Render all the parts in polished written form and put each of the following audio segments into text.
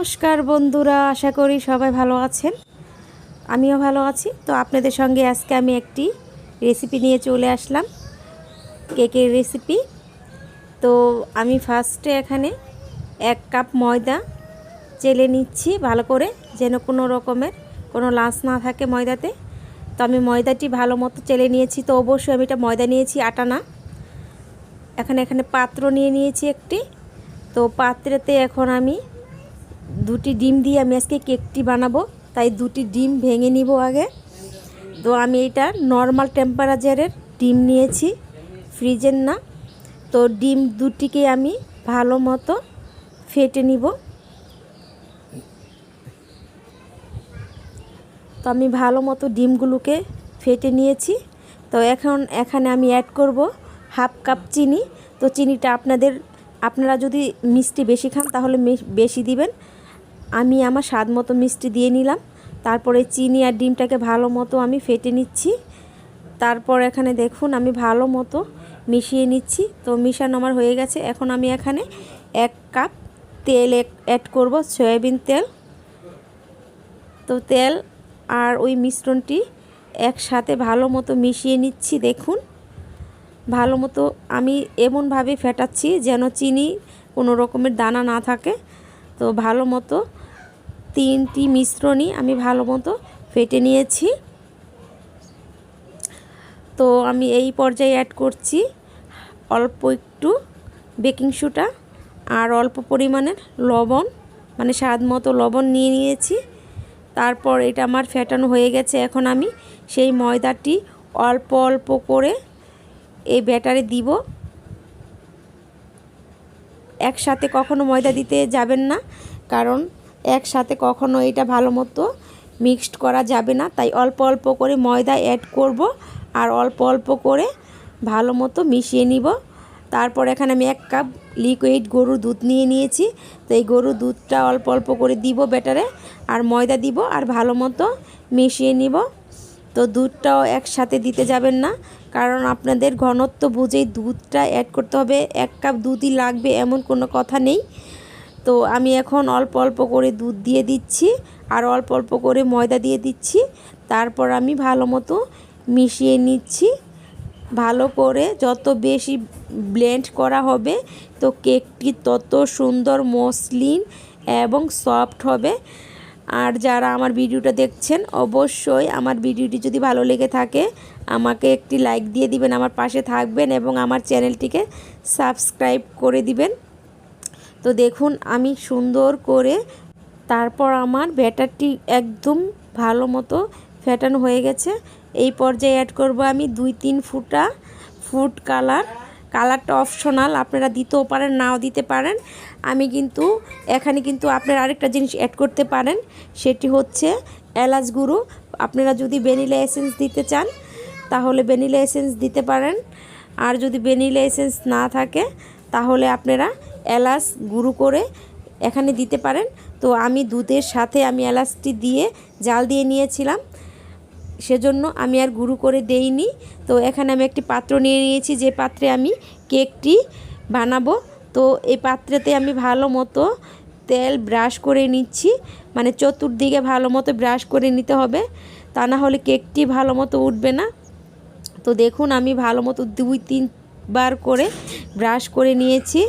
নমস্কার বন্ধুরা, আশা করি সবাই ভালো আছেন। আমিও ভালো আছি। তো আপনাদের সঙ্গে আজকে আমি একটি রেসিপি নিয়ে চলে আসলাম, কেকের রেসিপি। তো আমি ফার্স্টে এখানে 1 কাপ ময়দা চেলে নিচ্ছি ভালো করে, যেন কোনো রকমের কোনো লাঞ্চ না থাকে ময়দাতে। তো আমি ময়দাটি ভালো মতো চেলে নিয়েছি। তো অবশ্যই আমি এটা ময়দা নিয়েছি, আটা না। এখানে পাত্র নিয়ে নিয়েছি একটি। তো পাত্রেতে এখন আমি 2টি ডিম দিয়ে আমি আজকে কেকটি বানাবো, তাই 2টি ডিম ভেঙে নিব আগে। তো আমি এটা নর্মাল টেম্পারেচারের ডিম নিয়েছি, ফ্রিজের না। তো ডিম 2টিকে আমি ভালো মতো ফেটে নিব। তো আমি ভালো মতো ডিমগুলোকে ফেটে নিয়েছি। তো এখানে আমি অ্যাড করব 1/2 কাপ চিনি। তো চিনিটা আপনারা যদি মিষ্টি বেশি খান তাহলে বেশি দিবেন। আমি আমার স্বাদ মতো মিষ্টি দিয়ে নিলাম। তারপরে চিনি আর ডিমটাকে ভালো মতো আমি ফেটে নিচ্ছি। তারপর এখানে দেখুন আমি ভালো মতো মিশিয়ে নিচ্ছি। তো মিশানো আমার হয়ে গেছে। এখন আমি এখানে 1 কাপ তেল অ্যাড করব, সয়াবিন তেল। তো তেল আর ওই মিশ্রণটি একসাথে ভালো মতো মিশিয়ে নিচ্ছি। দেখুন ভালো মতো আমি এমনভাবে ফেটাচ্ছি যেন চিনি কোনো রকমের দানা না থাকে। তো ভালো মতো 3টি মিশ্রণই আমি ভালো মতো ফেটে নিয়েছি। তো আমি এই পর্যায়ে অ্যাড করছি অল্প একটু বেকিং সোডা আর অল্প পরিমাণের লবণ, মানে স্বাদ মতো লবণ নিয়ে নিয়েছি। তারপর এটা আমার ফেটানো হয়ে গেছে। এখন আমি সেই ময়দাটি অল্প অল্প করে এই ব্যাটারে দিব। একসাথে কখনো ময়দা দিতে যাবেন না, কারণ একসাথে কখনো এটা ভালো মতো মিক্সড করা যাবে না। তাই অল্প অল্প করে ময়দা অ্যাড করব আর অল্প অল্প করে ভালো মতো মিশিয়ে নিব। তারপর এখানে আমি 1 কাপ লিকুইড গরুর দুধ নিয়ে নিয়েছি। তো এই গরুর দুধটা অল্প অল্প করে দিব ব্যাটারে, আর ময়দা দিব আর ভালো মতো মিশিয়ে নিব। তো দুধটাও একসাথে দিতে যাবেন না, কারণ আপনাদের ঘনত্ব বুঝেই দুধটা অ্যাড করতে হবে। 1 কাপ দুধই লাগবে এমন কোনো কথা নেই। তো আমি এখন অল্প অল্প করে দুধ দিয়ে দিচ্ছি আর অল্প অল্প করে ময়দা দিয়ে দিচ্ছি। তারপর আমি ভালো মতো মিশিয়ে নিচ্ছি। ভালো করে যত বেশি ব্লেন্ড করা হবে তো কেকটি তত সুন্দর মসৃণ এবং সফট হবে। আর যারা আমার ভিডিওটা দেখছেন অবশ্যই আমার ভিডিওটি যদি ভালো লেগে থাকে আমাকে একটি লাইক দিয়ে দিবেন, আমার পাশে থাকবেন এবং আমার চ্যানেলটিকে সাবস্ক্রাইব করে দিবেন। তো দেখুন আমি সুন্দর করে তারপর আমার ব্যাটারটি একদম ভালো মতো ফেটানো হয়ে গেছে। এই পর্যায়ে অ্যাড করব আমি 2-3 ফোঁটা ফুড কালারটা অপশনাল, আপনারা দিতেও পারেন নাও দিতে পারেন। আমি কিন্তু এখানে কিন্তু আপনারা আরেকটা জিনিস অ্যাড করতে পারেন, সেটি হচ্ছে এলাচ গুঁড়ো। আপনারা যদি ভ্যানিলা এসেন্স দিতে চান তাহলে ভ্যানিলা এসেন্স দিতে পারেন, আর যদি ভ্যানিলা এসেন্স না থাকে তাহলে আপনারা এলাচ গুঁড়ো করে এখানে দিতে পারেন। তো আমি দুধের সাথে আমি এলাচটি দিয়ে জাল দিয়ে নিয়েছিলাম, সেজন্য আমি আর গুঁড়ো করে দেইনি। তো এখানে আমি একটি পাত্র নিয়ে নিয়েছি, যে পাত্রে আমি কেকটি বানাবো। তো এই পাত্রেতে আমি ভালো মতো তেল ব্রাশ করে নিচ্ছি, মানে চতুর্দিকে ভালো মতো ব্রাশ করে নিতে হবে, তা না হলে কেকটি ভালো মতো উঠবে না। তো দেখুন আমি ভালো মতো 2-3 বার করে ব্রাশ করে নিয়েছি।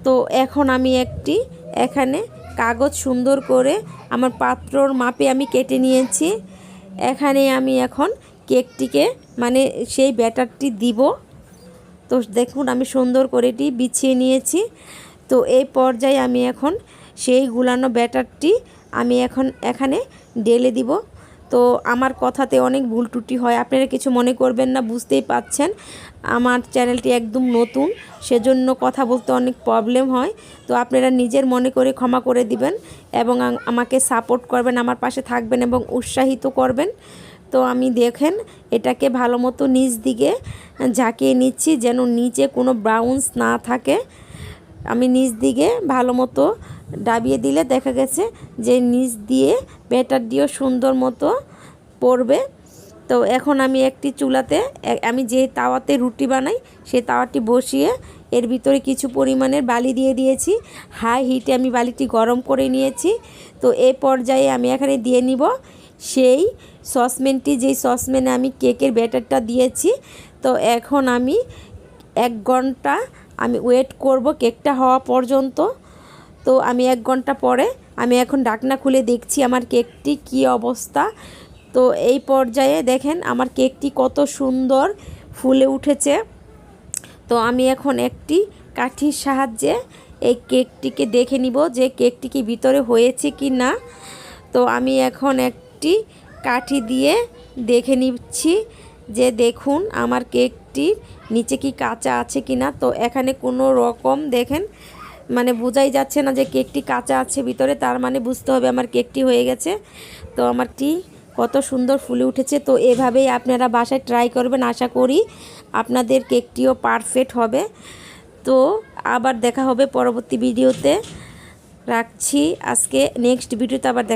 তো এখন আমি এখানে কাগজ সুন্দর করে আমার পাত্রর মাপে আমি কেটে নিয়েছি। এখানে আমি এখন কেকটিকে মানে সেই ব্যাটারটি দিব। তো দেখুন আমি সুন্দর করে এটি বিছিয়ে নিয়েছি। তো এই পর্যায়ে আমি এখন সেই গুলানো ব্যাটারটি আমি এখন এখানে ঢেলে দিব। তো আমার কথাতে অনেক ভুল ত্রুটি হয়, আপনারা কিছু মনে করবেন না, বুঝতেই পাচ্ছেন আমার চ্যানেলটি একদম নতুন, সেজন্য কথা বলতে অনেক প্রবলেম হয়। তো আপনারা নিজের মনে করে ক্ষমা করে দিবেন এবং আমাকে সাপোর্ট করবেন, আমার পাশে থাকবেন এবং উৎসাহিত করবেন। তো আমি দেখেন এটাকে ভালো মতো নিচ দিকে ঝাঁকিয়ে নিচ্ছি যেন নিচে কোনো ব্রাউন্স না থাকে। আমি নিচ দিকে ভালো মতো ডাবিয়ে দিলে দেখা গেছে যে নিচ দিয়ে ব্যাটার দিয়েও সুন্দর মতো পড়বে। তো এখন আমি একটি চুলাতে আমি যে তাওয়াতে রুটি বানাই সেই তাওয়াটি বসিয়ে এর ভিতরে কিছু পরিমাণের বালি দিয়ে দিয়েছি। হাই হিটে আমি বালিটি গরম করে নিয়েছি। তো এই পর্যায়ে আমি এখানে দিয়ে নিব সেই সসপ্যানটি, যেই সসপ্যানে আমি কেকের ব্যাটারটা দিয়েছি। তো এখন আমি 1 ঘন্টা আমি ওয়েট করব কেকটা হওয়া পর্যন্ত। তো আমি 1 ঘন্টা পরে আমি এখন ঢাকনা খুলে দেখছি আমার কেকটি কী অবস্থা। তো এই পর্যায়ে দেখেন আমার কেকটি কত সুন্দর ফুলে উঠেছে। তো আমি এখন একটি কাঠির সাহায্যে এই কেকটিকে দেখে নিব যে কেকটি কি ভিতরে হয়েছে কি না। তো আমি এখন একটি কাঠি দিয়ে দেখে নিচ্ছি যে দেখুন আমার কেকটির নিচে কি কাঁচা আছে কি না। তো এখানে কোনো রকম দেখেন মানে বোঝাই যাচ্ছে না যে কেকটি কাঁচা আছে ভিতরে, তার মানে বুঝতে হবে আমার কেকটি হয়ে গেছে। তো আমারটি কত সুন্দর ফুলে উঠেছে। তো এভাবেই আপনারা বাসায় ট্রাই করবেন, আশা করি আপনাদের কেকটিও পারফেক্ট হবে। তো আবার দেখা হবে পরবর্তী ভিডিওতে। রাখছি আজকে, নেক্সট ভিডিওতে আবার দেখা।